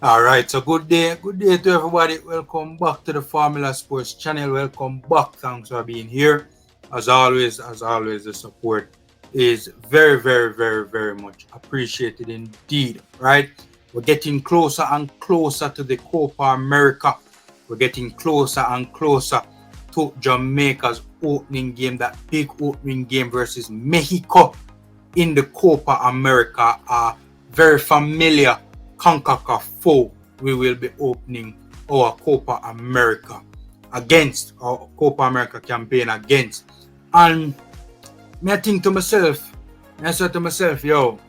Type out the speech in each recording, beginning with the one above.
All right, so good day to everybody. Welcome back to the Formula Sports channel. Welcome back. Thanks for being here. As always, the support is very much appreciated indeed. Right, we're getting closer and closer to the Copa America. We're getting closer and closer to Jamaica's opening game, that big opening game versus Mexico in the Copa America. Very familiar Concacaf foe we will be opening our Copa America against, our Copa America campaign against. And I think to myself, I said to myself, yo,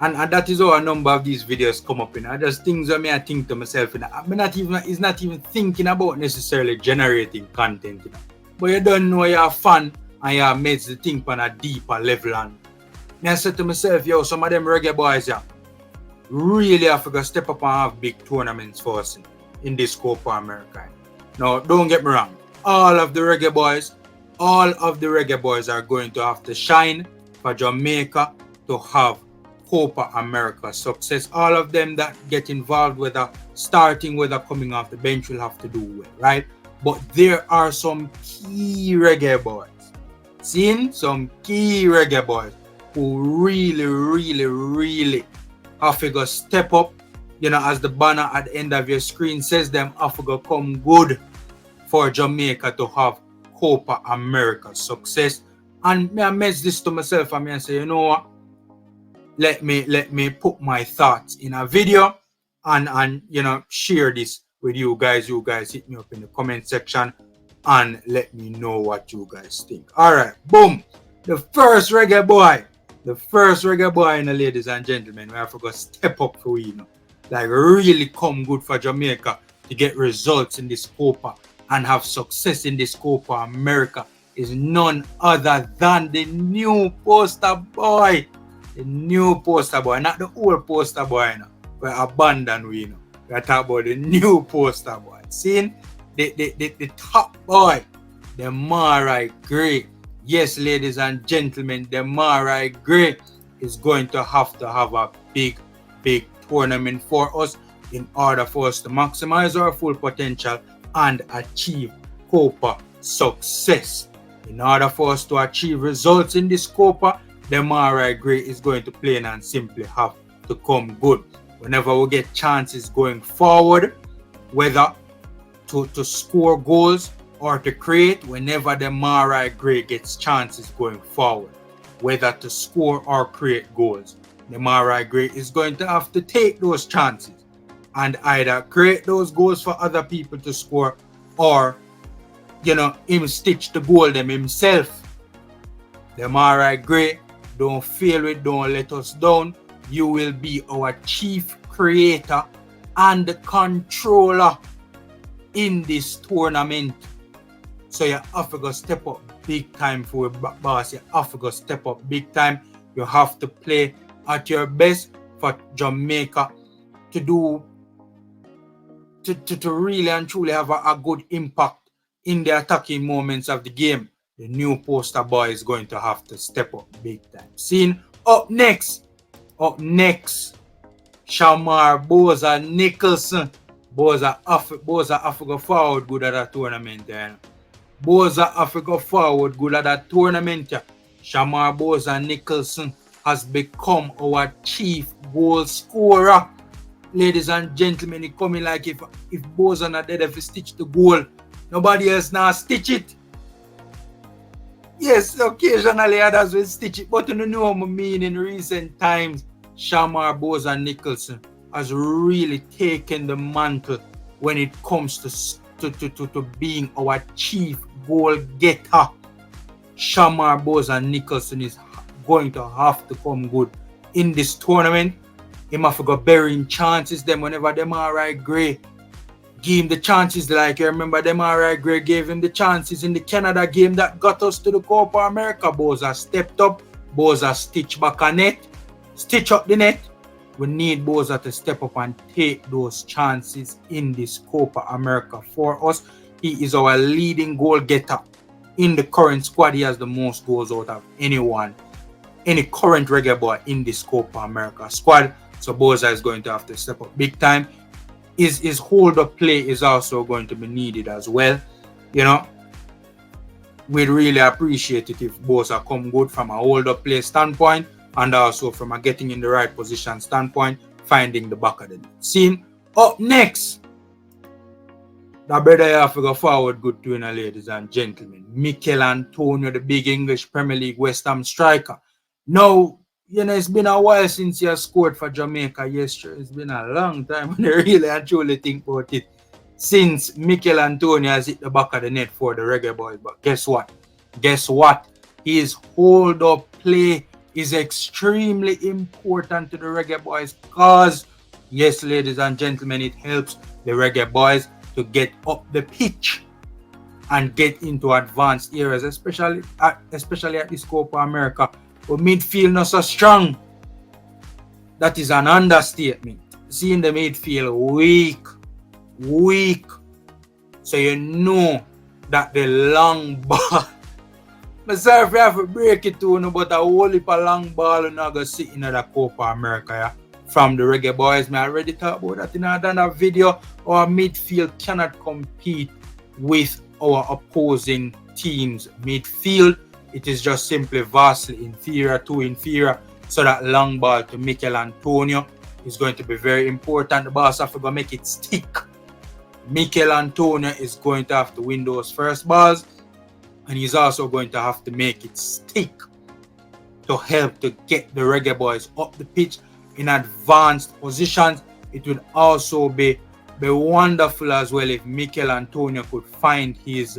and that is how a number of these videos come up in. Just things that I think to myself, I'm not even thinking about necessarily generating content, but you don't know you're a fan and you makes the thing on a deeper level. And I said to myself, yo, some of them reggae boys, yeah, really have to step up and have big tournaments for us in this Copa America. Now, don't get me wrong. All of the reggae boys are going to have to shine for Jamaica to have Copa America success. All of them that get involved, whether starting, whether coming off the bench, will have to do well, right? But there are some key reggae boys. Seeing some key reggae boys who really have to go step up, as the banner at the end of your screen says, them have to go come good for Jamaica to have Copa America success. And I mess this to myself and I say, you know what? Let me put my thoughts in a video and share this with you guys. You guys hit me up in the comment section and let me know what you guys think. Alright, boom. The first reggae boy, ladies and gentlemen, we have to go step up for like really come good for Jamaica to get results in this Copa and have success in this Copa America is none other than the new poster boy. The new poster boy, not the old poster boy, we abandoned we are talking about the new poster boy. Seeing the top boy, Demarai Gray. Yes, ladies and gentlemen, Demarai Gray is going to have a big tournament for us in order for us to maximize our full potential and achieve Copa success. In order for us to achieve results in this Copa, Demarai Gray is going to plain and simply have to come good. Whenever we get chances going forward, whether to score goals or to create, whenever Demarai Gray gets chances going forward, whether to score or create goals, Demarai Gray is going to have to take those chances and either create those goals for other people to score or, him stitch the goal them himself. Demarai Gray, don't fail it, don't let us down. You will be our chief creator and controller in this tournament. So you have to go step up big time for your boss. You have to go step up big time. You have to play at your best for Jamaica to do to really and truly have a good impact in the attacking moments of the game. The new poster boy is going to have to step up big time. Seeing up next, Shamar Nicholson. Boza Africa forward good at that tournament. Boza Africa forward good at that tournament. Shamar Nicholson has become our chief goal scorer. Ladies and gentlemen, it coming like if Boza not dead, if he stitch the goal, nobody else now stitch it. Yes, occasionally others will stitch it, but you know what I mean. In recent times, Shamar Nicholson has really taken the mantle when it comes to being our chief goal getter. Shamar Nicholson is going to have to come good in this tournament. He must go burying chances them whenever Demarai Gray give him the chances. Like you remember, Demarai Gray gave him the chances in the Canada game that got us to the Copa America. Boza stepped up. Boza stitched back a net. Stitch up the net. We need Boza to step up and take those chances in this Copa America for us. He is our leading goal getter in the current squad. He has the most goals out of anyone, any current reggae boy in this Copa America squad. So Boza is going to have to step up big time. His hold-up play is also going to be needed as well. You know, we'd really appreciate it if Boza come good from a hold-up play standpoint and also from a getting in the right position standpoint, finding the back of the net. Scene. Up next, the brother you have to go forward good to, ladies and gentlemen. Michail Antonio, the big English Premier League West Ham striker. Now, you know, it's been a while since he has scored for Jamaica. Yes, sure. It's been a long time when you really and truly think about it. Since Michail Antonio has hit the back of the net for the Reggae Boyz. But guess what? Guess what? His hold-up play is extremely important to the Reggae Boyz because, yes, ladies and gentlemen, it helps the Reggae Boyz to get up the pitch and get into advanced areas, especially at this Copa America. But midfield not so strong. That is an understatement. Seeing the midfield weak. So you know that the long ball. I'm sorry if I have to break it to you, but a whole heap of long ball and not go sit in the Copa America, yeah? From the Reggae Boyz. I already talked about that in another video. Our midfield cannot compete with our opposing team's midfield. It is just simply vastly inferior, too inferior. So that long ball to Michail Antonio is going to be very important. The boss have to make it stick. Michail Antonio is going to have to win those first balls, and he's also going to have to make it stick to help to get the Reggae Boyz up the pitch in advanced positions. It would also be wonderful as well if Michail Antonio could find his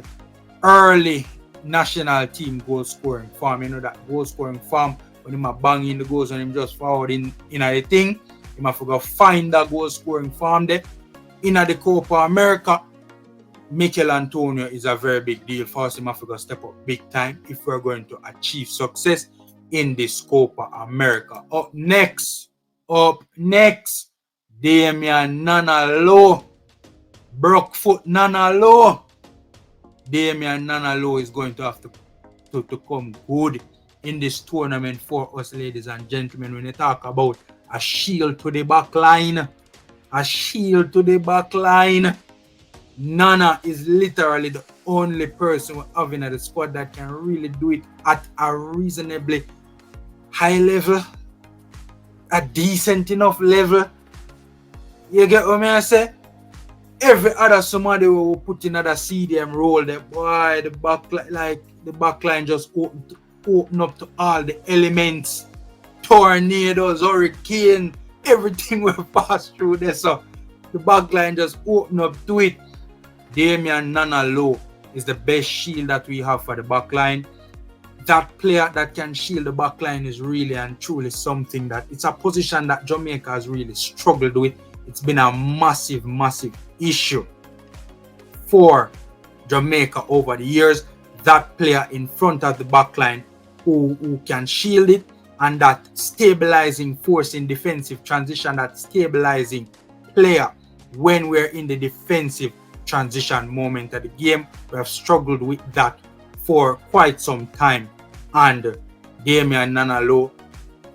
early national team goal scoring form. You know that goal scoring form when him a bang in the goals and him just forward in the thing. Him have to go find that goal scoring form there. In the Copa America, Michail Antonio is a very big deal for us. Him have to go step up big time if we're going to achieve success in this Copa America. Up next, Damian Nana Low. Brookfoot Nana Low. Damian Nana Low is going to have to come good in this tournament for us, ladies and gentlemen. When you talk about a shield to the back line, Nana is literally the only person we're having at the squad that can really do it at a reasonably high level, a decent enough level. You get what I say? Every other somebody will put in another CDM role, that boy, the back line just open up to all the elements, tornadoes, hurricane, everything will pass through there. So the back line just open up to it. Damian Nana Low is the best shield that we have for the back line. That player that can shield the back line is really and truly something that it's a position that Jamaica has really struggled with. It's been a massive issue for Jamaica over the years. That player in front of the back line who can shield it, and that stabilizing force in defensive transition, that stabilizing player when we're in the defensive transition moment of the game. We have struggled with that for quite some time, and Damian Nana Low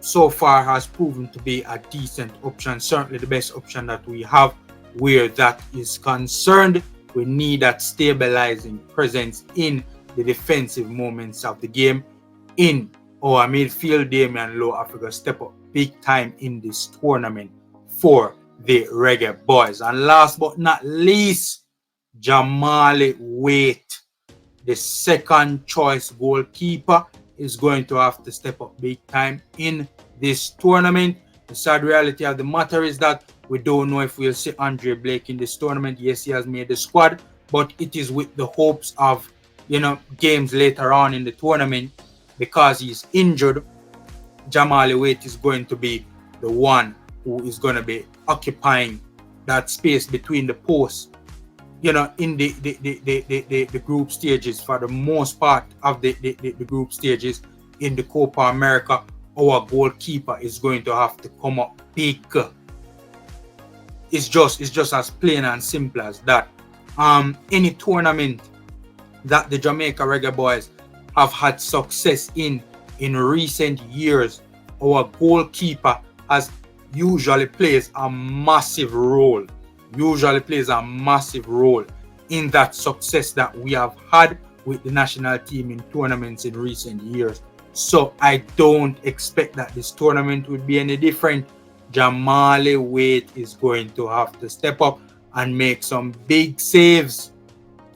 so far has proven to be a decent option, certainly the best option that we have where that is concerned. We need that stabilizing presence in the defensive moments of the game. In our midfield, Damian Low have to step up big time in this tournament for the Reggae Boyz. And last but not least, Jamali Waite, the second choice goalkeeper, is going to have to step up big time in this tournament. The sad reality of the matter is that we don't know if we'll see Andre Blake in this tournament. Yes, he has made the squad, but it is with the hopes of, games later on in the tournament. Because he's injured, Jamali Waite is going to be the one who is going to be occupying that space between the posts, in the group stages. For the most part of the group stages in the Copa America, our goalkeeper is going to have to come up big. It's just as plain and simple as that. Any tournament that the Jamaica Reggae Boyz have had success in recent years, our goalkeeper has usually plays a massive role. In that success that we have had with the national team in tournaments in recent years. So I don't expect that this tournament would be any different. Demarai Gray is going to have to step up and make some big saves.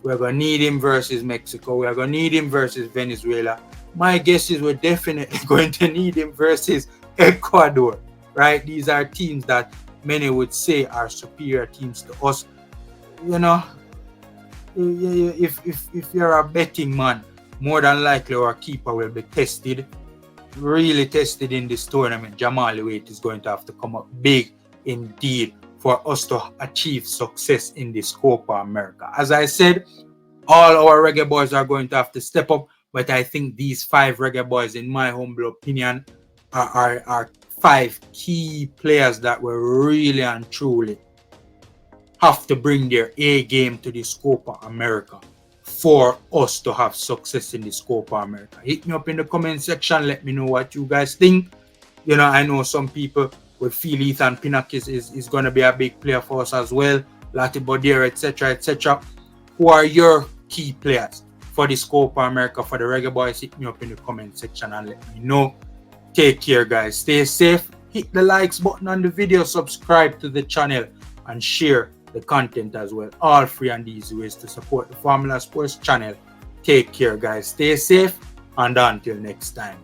We're going to need him versus Mexico. We're going to need him versus Venezuela. My guess is we're definitely going to need him versus Ecuador, right? These are teams that many would say are superior teams to us. You know, if you're a betting man, more than likely our keeper will be tested, really tested in this tournament. Demarai Gray is going to have to come up big indeed for us to achieve success in this Copa America. As I said, all our reggae boys are going to have to step up, but I think these 5 reggae boys, in my humble opinion, are 5 key players that will really and truly have to bring their A game to this Copa America for us to have success in this Copa America. Hit me up in the comment section. Let me know what you guys think. You know, I know some people would feel Ethan Pinnock is going to be a big player for us as well. Lati Bodera, etc., etc. Who are your key players for this Copa America for the Reggae Boys? Hit me up in the comment section and let me know. Take care, guys. Stay safe. Hit the likes button on the video. Subscribe to the channel and share the content as well. All free and easy ways to support the Formula Sports channel. Take care, guys. Stay safe, and until next time.